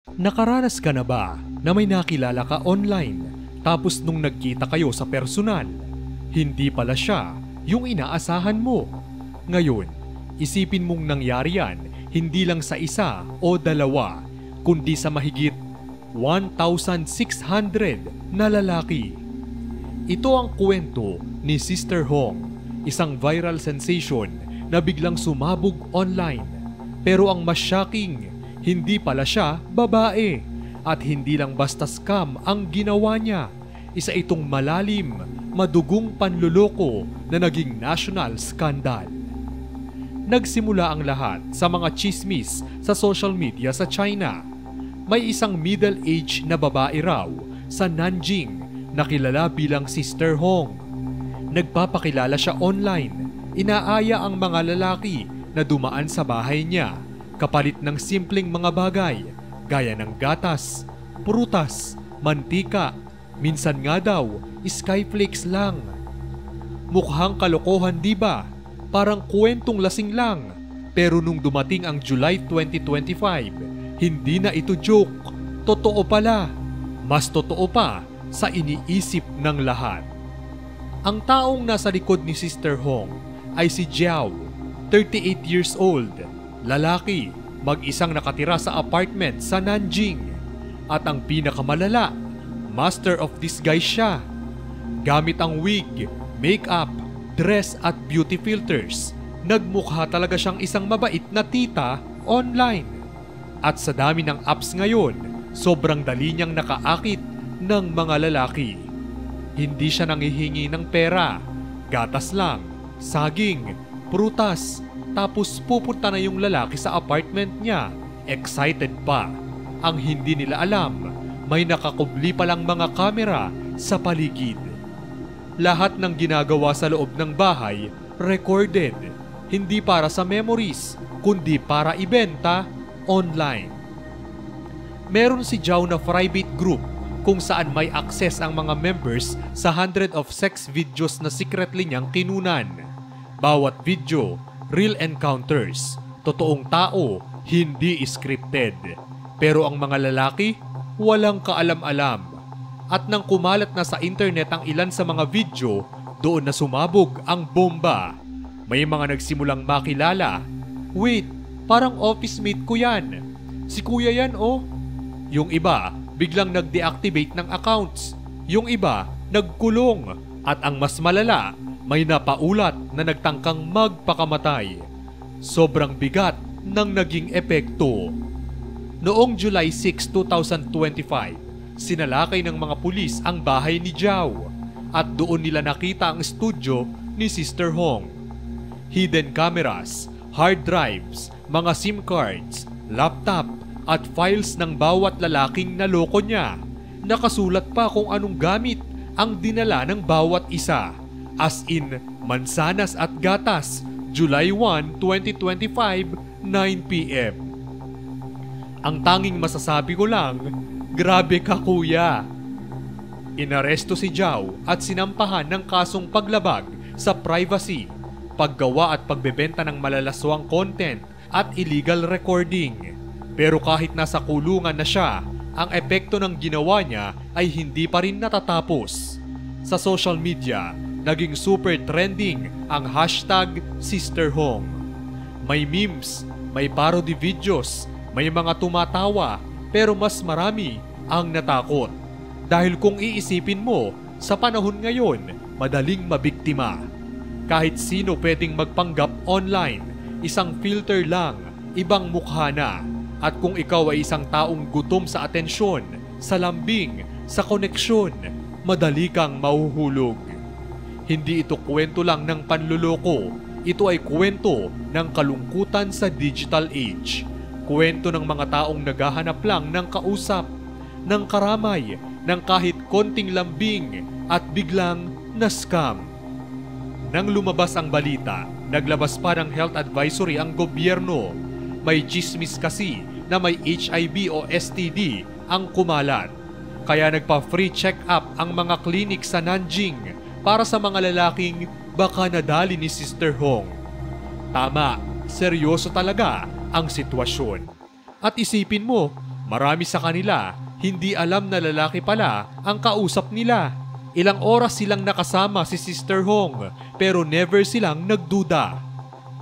Nakaranas ka na ba na may nakilala ka online tapos nung nagkita kayo sa personal, hindi pala siya yung inaasahan mo? Ngayon, isipin mong nangyari yan hindi lang sa isa o dalawa, kundi sa mahigit 1,600 na lalaki. Ito ang kwento ni Sister Hong, isang viral sensation na biglang sumabog online. Pero ang mas shocking, hindi pala siya babae at hindi lang basta scam ang ginawa niya. Isa itong malalim, madugong panluloko na naging national scandal. Nagsimula ang lahat sa mga chismis sa social media sa China. May isang middle-aged na babae raw sa Nanjing na kilala bilang Sister Hong. Nagpapakilala siya online. Inaaya ang mga lalaki na dumaan sa bahay niya kapalit ng simpleng mga bagay gaya ng gatas, prutas, mantika, minsan nga daw skyflakes lang. Mukhang kalokohan, di ba? Parang kwentong lasing lang. Pero nung dumating ang July 2025, hindi na ito joke. Totoo pala. Mas totoo pa sa iniisip ng lahat. Ang taong nasa likod ni Sister Hong ay si Jiao, 38 years old, lalaki, mag-isang nakatira sa apartment sa Nanjing. At ang pinakamalala, master of disguise siya. Gamit ang wig, makeup, dress at beauty filters, nagmukha talaga siyang isang mabait na tita online. At sa dami ng apps ngayon, sobrang dali niyang nakaakit ng mga lalaki. Hindi siya nanghihingi ng pera, gatas lang, saging, prutas, tapos pupunta na yung lalaki sa apartment niya, excited pa. Ang hindi nila alam, may nakakubli palang mga kamera sa paligid. Lahat ng ginagawa sa loob ng bahay, recorded. Hindi para sa memories, kundi para ibenta online. Meron si Jiao na private group kung saan may access ang mga members sa hundred of sex videos na secretly niyang kinunan. Bawat video, real encounters, totoong tao, hindi scripted. Pero ang mga lalaki, walang kaalam-alam. At nang kumalat na sa internet ang ilan sa mga video, doon na sumabog ang bomba. May mga nagsimulang makilala. Wait, parang office mate ko yan. Si kuya yan oh. Yung iba, biglang nag-deactivate ng accounts. Yung iba, nagkulong. At ang mas malala, may napaulat na nagtangkang magpakamatay. Sobrang bigat ng naging epekto. Noong July 6, 2025, sinalakay ng mga pulis ang bahay ni Jiao at doon nila nakita ang studio ni Sister Hong. Hidden cameras, hard drives, mga SIM cards, laptop at files ng bawat lalaking naloko niya. Nakasulat pa kung anong gamit ang dinala ng bawat isa. As in, mansanas at gatas, July 1, 2025, 9 p.m. Ang tanging masasabi ko lang, grabe ka kuya. Inaresto si Jiao at sinampahan ng kasong paglabag sa privacy, paggawa at pagbebenta ng malalaswang content at illegal recording. Pero kahit nasa kulungan na siya, ang epekto ng ginawa niya ay hindi pa rin natatapos. Sa social media, naging super trending ang hashtag Sister Hong. May memes, may parody videos, may mga tumatawa, pero mas marami ang natakot. Dahil kung iisipin mo, sa panahon ngayon, madaling mabiktima. Kahit sino pwedeng magpanggap online, isang filter lang, ibang mukha na. At kung ikaw ay isang taong gutom sa atensyon, sa lambing, sa koneksyon, madali kang mahuhulog. Hindi ito kwento lang ng panluloko, ito ay kwento ng kalungkutan sa digital age. Kwento ng mga taong naghahanap lang ng kausap, ng karamay, ng kahit konting lambing at biglang na-scam. Nang lumabas ang balita, naglabas pa ng health advisory ang gobyerno. May chismis kasi na may HIV o STD ang kumalat. Kaya nagpa-free check-up ang mga klinik sa Nanjing para sa mga lalaking baka nadali ni Sister Hong. Tama, seryoso talaga ang sitwasyon. At isipin mo, Marami sa kanila hindi alam na lalaki pala ang kausap nila. Ilang oras silang nakasama si Sister Hong pero never silang nagduda.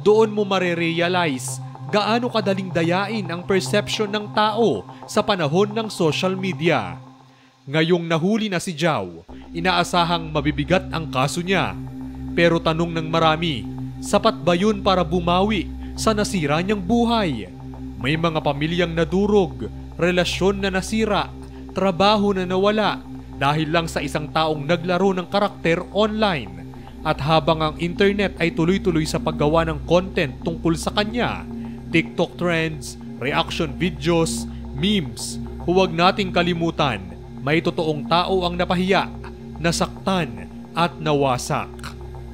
Doon mo marerealize gaano kadaling dayain ang perception ng tao sa panahon ng social media. Ngayong nahuli na si Zhao, inaasahang mabibigat ang kaso niya. Pero tanong ng marami, sapat ba yun para bumawi sa nasira niyang buhay? May mga pamilyang nadurog, relasyon na nasira, trabaho na nawala dahil lang sa isang taong naglaro ng karakter online. At habang ang internet ay tuloy-tuloy sa paggawa ng content tungkol sa kanya, TikTok trends, reaction videos, memes, huwag nating kalimutan, may totoong tao ang napahiya, nasaktan at nawasak.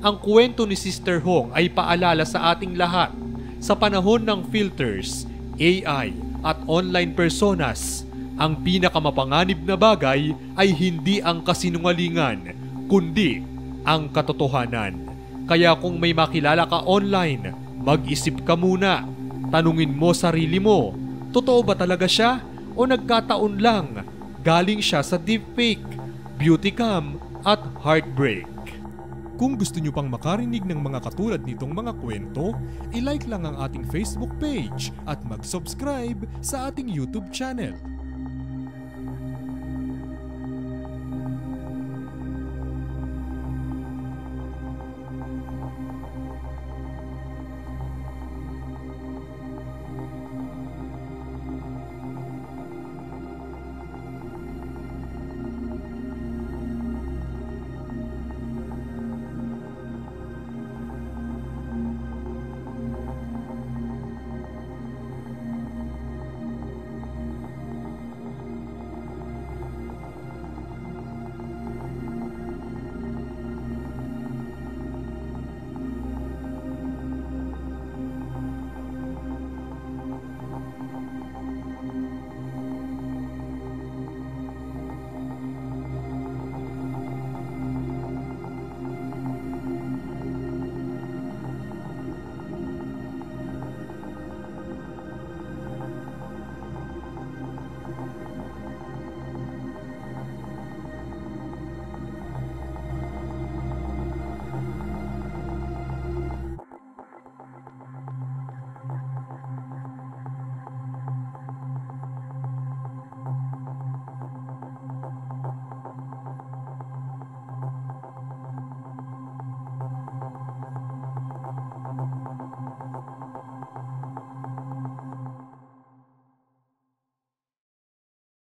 Ang kwento ni Sister Hong ay paalala sa ating lahat. Sa panahon ng filters, AI at online personas, ang pinakamapanganib na bagay ay hindi ang kasinungalingan, kundi ang katotohanan. Kaya kung may makilala ka online, mag-isip ka muna. Tanungin mo sarili mo, totoo ba talaga siya o nagkataon lang? Galing siya sa deepfake, beauty cam at heartbreak. Kung gusto nyo pang makarinig ng mga katulad nitong mga kwento, i-like lang ang ating Facebook page at mag-subscribe sa ating YouTube channel.